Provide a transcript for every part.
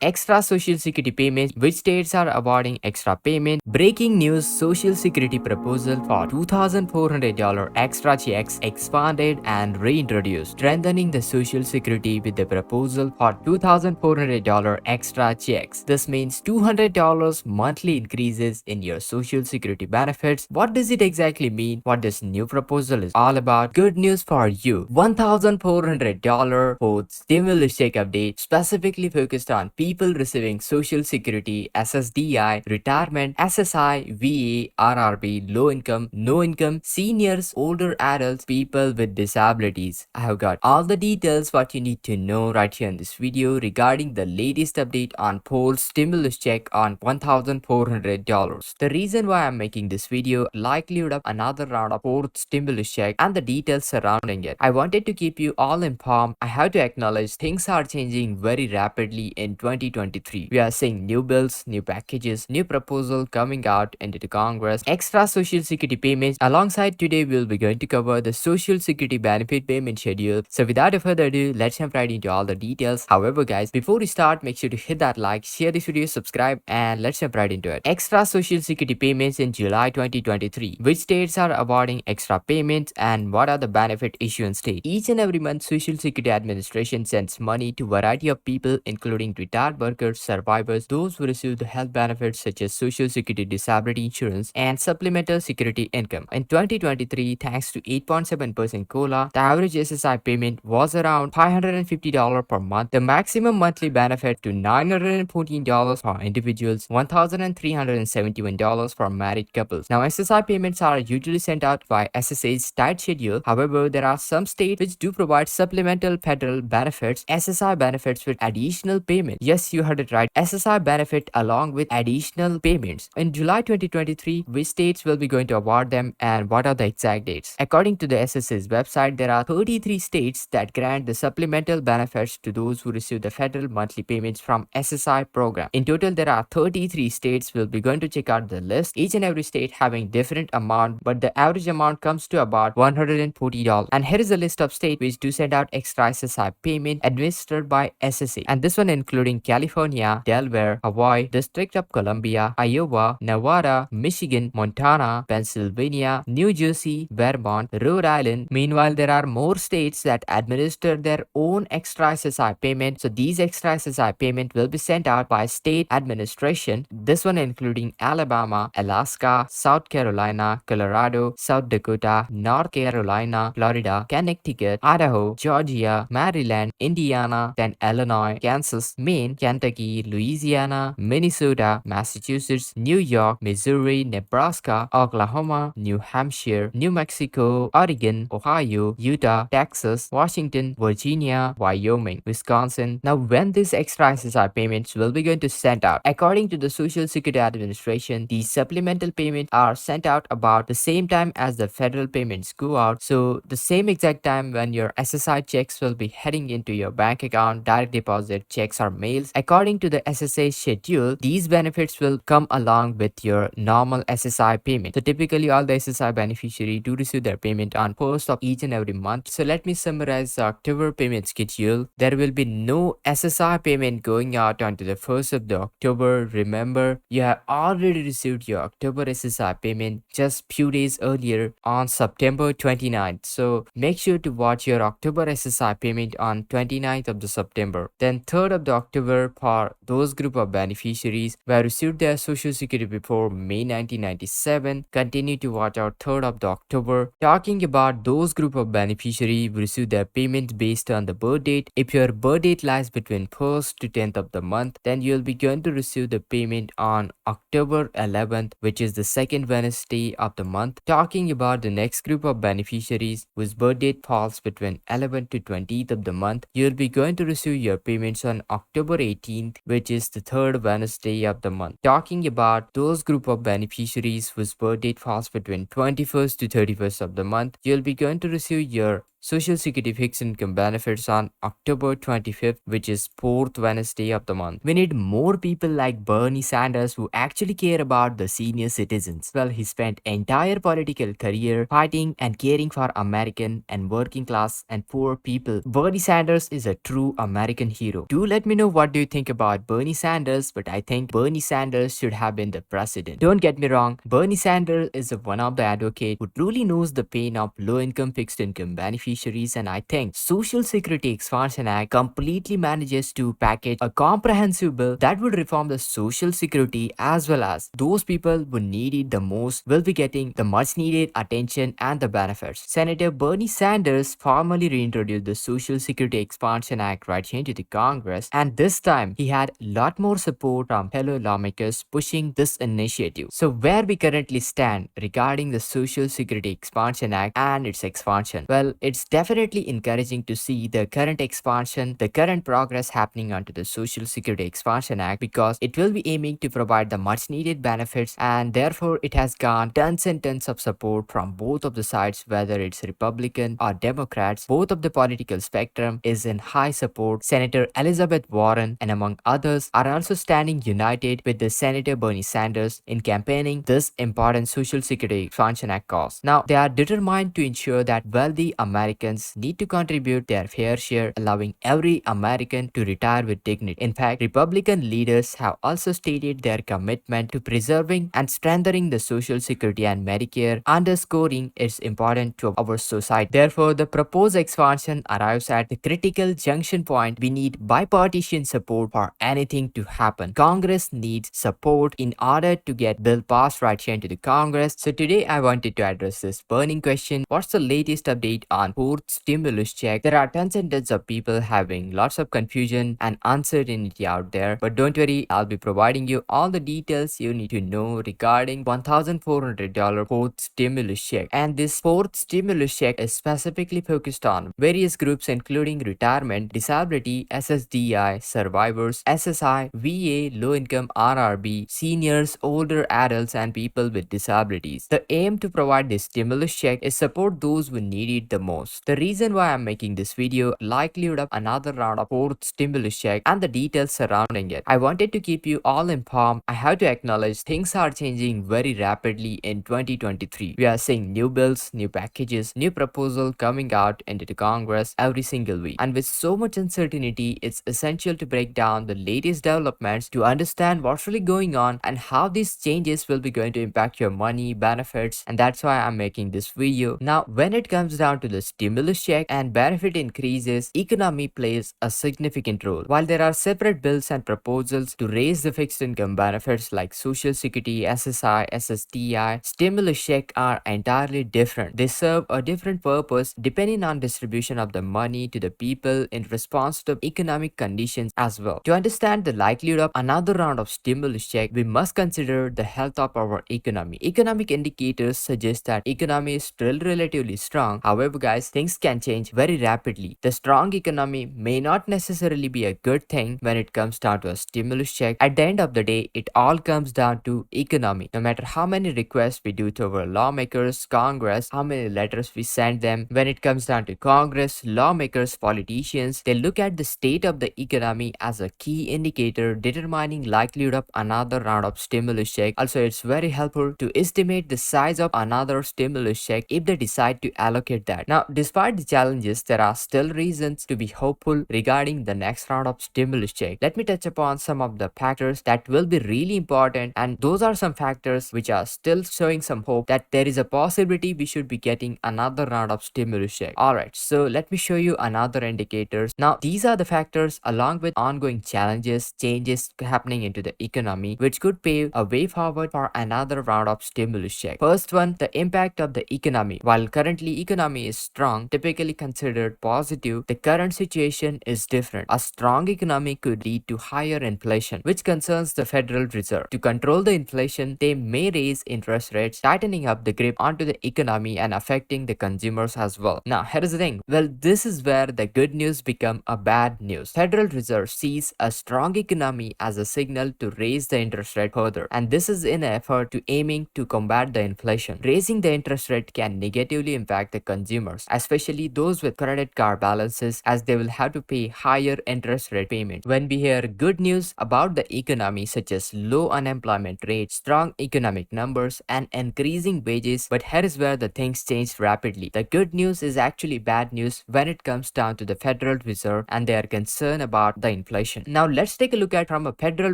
extra social security payments, which states are awarding extra payment. Breaking news, social security proposal for $2,400 extra checks expanded and reintroduced, strengthening the social security with the proposal for $2,400 extra checks. This means $200 monthly increases in your social security benefits. What does it exactly mean? What this new proposal is all about? Good news for you. $1,400 fourth stimulus check update specifically focused on people receiving social security, SSDI, retirement, SSI, VA, RRB, low income, no income, seniors, older adults, people with disabilities. I have got all the details what you need to know right here in this video regarding the latest update on Poll's stimulus check on $1,400. The reason why I'm making this video, likelihood of another round of fourth stimulus check and the details surrounding it. I wanted to keep you all informed. I have to acknowledge things are changing very rapidly in 2023. We are seeing new bills, new packages, new proposal coming out into the Congress, extra social security payments. Alongside today, we'll be going to cover the social security benefit payment schedule. So without further ado, let's jump right into all the details. However, guys, before we start, make sure to hit that like, share this video, subscribe, and let's jump right into it. Extra social security payments in July 2023. Which states are awarding extra payments and what are the benefit issuance dates? Each and every month, Social Security Administration sends money to a variety of people, including retired workers, survivors, those who receive the health benefits such as Social Security disability insurance and supplemental security income. In 2023, thanks to 8.7% COLA, the average SSI payment was around $550 per month. The maximum monthly benefit to $914 for individuals, $1,371 for married couples. Now, SSI payments are usually sent out by SSA's tight schedule. However, there are some states which do provide supplemental federal benefits, SSI benefits with additional payment. Yes, you heard it right. SSI benefit along with additional payments. In July 2023, which states will be going to award them and what are the exact dates? According to the SSA's website, there are 33 states that grant the supplemental benefits to those who receive the federal monthly payments from SSI program. In total, there are 33 states. We'll be going to check out the list. Each and every state having different amount, but the average amount comes to about $140. And here is a list of states which do send out extra SSI payment administered by SSA. And this one including California, Delaware, Hawaii, District of Columbia, Iowa, Nevada, Michigan, Montana, Pennsylvania, New Jersey, Vermont, Rhode Island. Meanwhile, there are more states that administer their own extra SSI payment. So these extra SSI payment will be sent out by state administration. This one including Alabama, Alaska, South Carolina, Colorado, South Dakota, North Carolina, Florida, Connecticut, Idaho, Georgia, Maryland, Indiana, then Illinois, Kansas, Maine, Kentucky, Louisiana, Minnesota, Massachusetts, New York, Missouri, Nebraska, Oklahoma, New Hampshire, New Mexico, Oregon, Ohio, Utah, Texas, Washington, Virginia, Wyoming, Wisconsin. Now, when these extra SSI payments will be going to sent out? According to the Social Security Administration, these supplemental payments are sent out about the same time as the federal payments go out. So the same exact time when your SSI checks will be heading into your bank account, direct deposit checks or mails. According to the SSA schedule, these benefits will come along with your normal SSI payment. So typically all the SSI beneficiaries do receive their payment on first of each and every month. So let me summarize the October payment schedule. There will be no SSI payment going out until the 1st of the October. Remember, you have already received your October SSI payment just few days earlier on September 29th. So make sure to watch your October SSI payment on 29th of the September. Then 3rd of the October for those group of beneficiaries who have received their Social Security before May 1997. Continue to watch out 3rd of the October. Talking about those group of beneficiaries who receive their payments based on the birth date. If your birth date lies between 1st to 10th of the month, then you'll be going to receive the payment on October 11th, which is the second Wednesday of the month. Talking about the next group of beneficiaries whose birth date falls between 11th to 20th of the month, you'll be going to receive your payments on October 18th, which is the third Wednesday of the month. Talking about those group of beneficiaries whose birth date falls between 21st to 31st of the month, you'll be going to receive your Social Security fixed income benefits on October 25th, which is fourth Wednesday of the month. We need more people like Bernie Sanders who actually care about the senior citizens. Well, he spent entire political career fighting and caring for American and working class and poor people. Bernie Sanders is a true American hero. Do let me know what do you think about Bernie Sanders, but I think Bernie Sanders should have been the president. Don't get me wrong, Bernie Sanders is one of the advocates who truly knows the pain of low-income fixed income beneficiaries, and I think Social Security Expansion Act completely manages to package a comprehensive bill that would reform the Social Security as well as those people who need it the most will be getting the much needed attention and the benefits. Senator Bernie Sanders formally reintroduced the Social Security Expansion Act right here into the Congress, and this time he had a lot more support from fellow lawmakers pushing this initiative. So where we currently stand regarding the Social Security Expansion Act and its expansion? Well, it's definitely encouraging to see the current expansion, the current progress happening onto the Social Security Expansion Act, because it will be aiming to provide the much needed benefits, and therefore it has gone tons and tons of support from both of the sides, whether it's Republican or Democrats. Both of the political spectrum is in high support. Senator Elizabeth Warren and among others are also standing united with the Senator Bernie Sanders in campaigning this important Social Security Expansion Act cause. Now, they are determined to ensure that wealthy Americans need to contribute their fair share, allowing every American to retire with dignity. In fact, Republican leaders have also stated their commitment to preserving and strengthening the Social Security and Medicare, underscoring its importance to our society. Therefore, the proposed expansion arrives at the critical junction point. We need bipartisan support for anything to happen. Congress needs support in order to get bill passed right here into the Congress. So today I wanted to address this burning question. What's the latest update on fourth stimulus check? There are tons and tons of people having lots of confusion and uncertainty out there, but don't worry, I'll be providing you all the details you need to know regarding $1,400 fourth stimulus check. And this fourth stimulus check is specifically focused on various groups including retirement, disability, SSDI, survivors, SSI, VA, low income, RRB, seniors, older adults, and people with disabilities. The aim to provide this stimulus check is support those who need it the most. The reason why I'm making this video, likelihood of another round of fourth stimulus check and the details surrounding it. I wanted to keep you all informed. I have to acknowledge things are changing very rapidly in 2023. We are seeing new bills, new packages, new proposals coming out into the Congress every single week. And with so much uncertainty, it's essential to break down the latest developments to understand what's really going on and how these changes will be going to impact your money, benefits, and that's why I'm making this video. Now, when it comes down to the stimulus check and benefit increases, economy plays a significant role. While there are separate bills and proposals to raise the fixed income benefits like Social Security, SSI, SSDI, stimulus check are entirely different. They serve a different purpose depending on distribution of the money to the people in response to economic conditions as well. To understand the likelihood of another round of stimulus check, we must consider the health of our economy. Economic indicators suggest that economy is still relatively strong. However, guys, things can change very rapidly. The strong economy may not necessarily be a good thing when it comes down to a stimulus check. At the end of the day, it all comes down to economy. No matter how many requests we do to our lawmakers, Congress, how many letters we send them, when it comes down to Congress, lawmakers, politicians, they look at the state of the economy as a key indicator determining likelihood of another round of stimulus check. Also, it's very helpful to estimate the size of another stimulus check if they decide to allocate that. Now, despite the challenges, there are still reasons to be hopeful regarding the next round of stimulus check. Let me touch upon some of the factors that will be really important, and those are some factors which are still showing some hope that there is a possibility we should be getting another round of stimulus check. Alright, so let me show you another indicators. Now, these are the factors along with ongoing challenges, changes happening into the economy, which could pave a way forward for another round of stimulus check. First one, the impact of the economy. While currently economy is strong, typically considered positive, the current situation is different. A strong economy could lead to higher inflation, which concerns the Federal Reserve. To control the inflation, they may raise interest rates, tightening up the grip onto the economy and affecting the consumers as well. Now, here's the thing. Well, this is where the good news become a bad news. Federal Reserve sees a strong economy as a signal to raise the interest rate further, and this is in an effort to aiming to combat the inflation. Raising the interest rate can negatively impact the consumers especially those with credit card balances, as they will have to pay higher interest rate payment. When we hear good news about the economy, such as low unemployment rate, strong economic numbers, and increasing wages, but here is where the things change rapidly. The good news is actually bad news when it comes down to the Federal Reserve and they are concerned about the inflation. Now let's take a look at from a Federal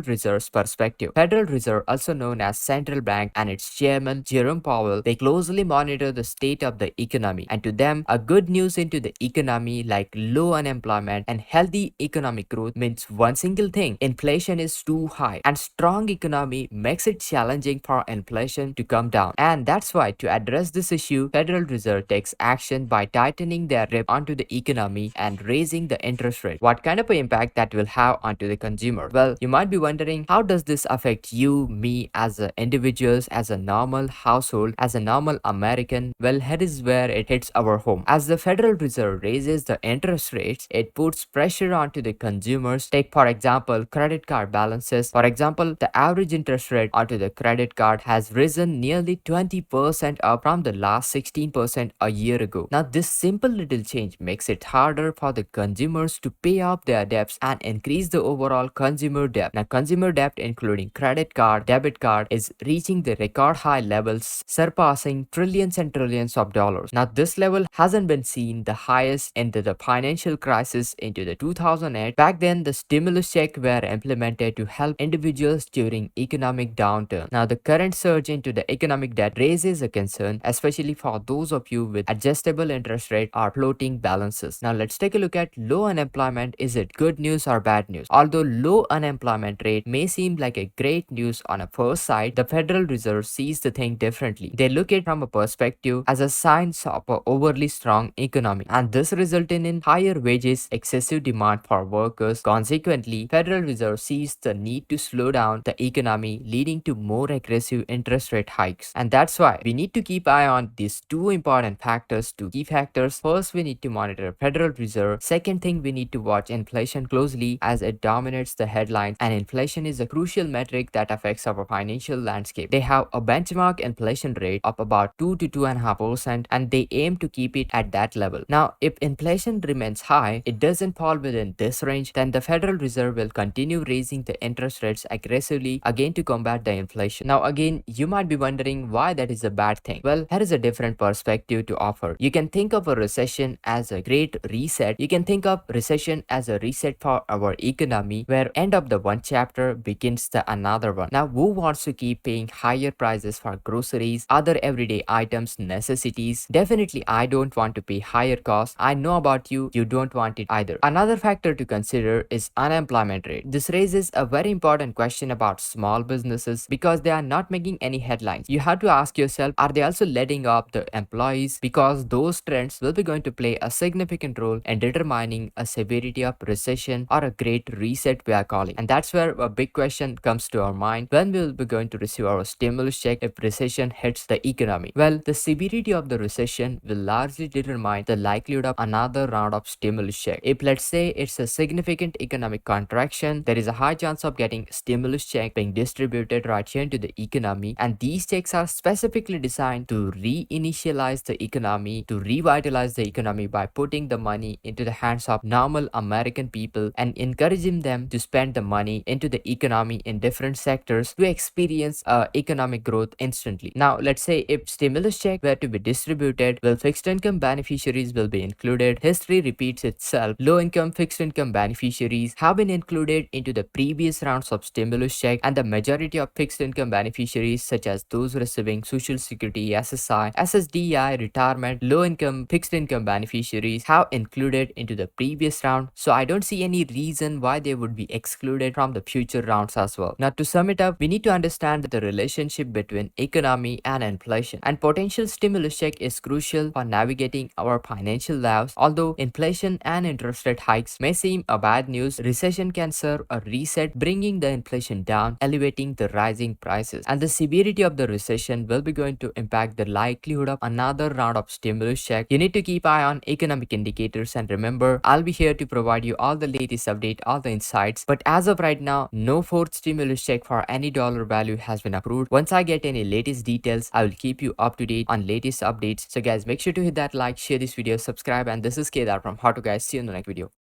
Reserve's perspective. Federal Reserve, also known as central bank, and its chairman Jerome Powell, they closely monitor the state of the economy, and to them a good news into the economy like low unemployment and healthy economic growth means one single thing: inflation is too high, and strong economy makes it challenging for inflation to come down. And that's why, to address this issue, Federal Reserve takes action by tightening their grip onto the economy and raising the interest rate. What kind of an impact that will have onto the consumer? Well, you might be wondering, how does this affect you, me, as individuals, as a normal household, as a normal American? Well, here is where it hits our home. As the Federal Reserve raises the interest rates, it puts pressure onto the consumers. Take, for example, credit card balances. For example, the average interest rate onto the credit card has risen nearly 20% up from the last 16% a year ago. Now, this simple little change makes it harder for the consumers to pay off their debts and increase the overall consumer debt. Now, consumer debt, including credit card, debit card, is reaching the record high levels, surpassing trillions and trillions of dollars. Now, this level hasn't been seen the highest into the financial crisis into the 2008. Back then, the stimulus check were implemented to help individuals during economic downturn. Now, the current surge into the economic debt raises a concern, especially for those of you with adjustable interest rate or floating balances. Now, let's take a look at low unemployment. Is it good news or bad news? Although low unemployment rate may seem like a great news on a first sight, the Federal Reserve sees the thing differently. They look at it from a perspective as a sign of an overly strong economy, and this resulted in higher wages, excessive demand for workers. Consequently, Federal Reserve sees the need to slow down the economy, leading to more aggressive interest rate hikes. And that's why we need to keep eye on these two important factors, two key factors. First, we need to monitor Federal Reserve. Second thing, we need to watch inflation closely as it dominates the headlines, and inflation is a crucial metric that affects our financial landscape. They have a benchmark inflation rate of about 2 to 2.5%, and they aim to keep it at that level. Now, if inflation remains high, it doesn't fall within this range, then the Federal Reserve will continue raising the interest rates aggressively again to combat the inflation. Now, again, you might be wondering why that is a bad thing. Well, here is a different perspective to offer. You can think of a recession as a great reset. You can think of recession as a reset for our economy, where end of the one chapter begins the another one. Now, who wants to keep paying higher prices for groceries, other everyday items, necessities? Definitely, I don't want to pay higher costs. I know about you, you don't want it either. Another factor to consider is unemployment rate. This raises a very important question about small businesses because they are not making any headlines. You have to ask yourself, are they also letting up the employees? Because those trends will be going to play a significant role in determining a severity of recession or a great reset, we are calling. And that's where a big question comes to our mind: when we will be going to receive our stimulus check if recession hits the economy? Well, the severity of the recession will largely determine the likelihood of another round of stimulus check. If, let's say, it's a significant economic contraction, there is a high chance of getting stimulus check being distributed right here into the economy, and these checks are specifically designed to reinitialize the economy, to revitalize the economy by putting the money into the hands of normal American people and encouraging them to spend the money into the economy in different sectors to experience economic growth instantly. Now, let's say if stimulus check were to be distributed, well, fixed income beneficiaries will be included. History repeats itself. Low income fixed income beneficiaries have been included into the previous rounds of stimulus check, and the majority of fixed income beneficiaries, such as those receiving Social Security, SSI, SSDI, retirement, low income fixed income beneficiaries, have included into the previous round. So I don't see any reason why they would be excluded from the future rounds as well. Now, to sum it up, we need to understand the relationship between economy and inflation, and potential stimulus check is crucial for navigating our financial lives. Although inflation and interest rate hikes may seem a bad news, recession can serve a reset, bringing the inflation down, elevating the rising prices. And the severity of the recession will be going to impact the likelihood of another round of stimulus check. You need to keep eye on economic indicators, and remember, I'll be here to provide you all the latest update, all the insights. But as of right now, no fourth stimulus check for any dollar value has been approved. Once I get any latest details, I will keep you up to date on latest updates. So guys, make sure to hit that that like, share this video, subscribe, and this is Kedar from How to Guys. See you in the next video.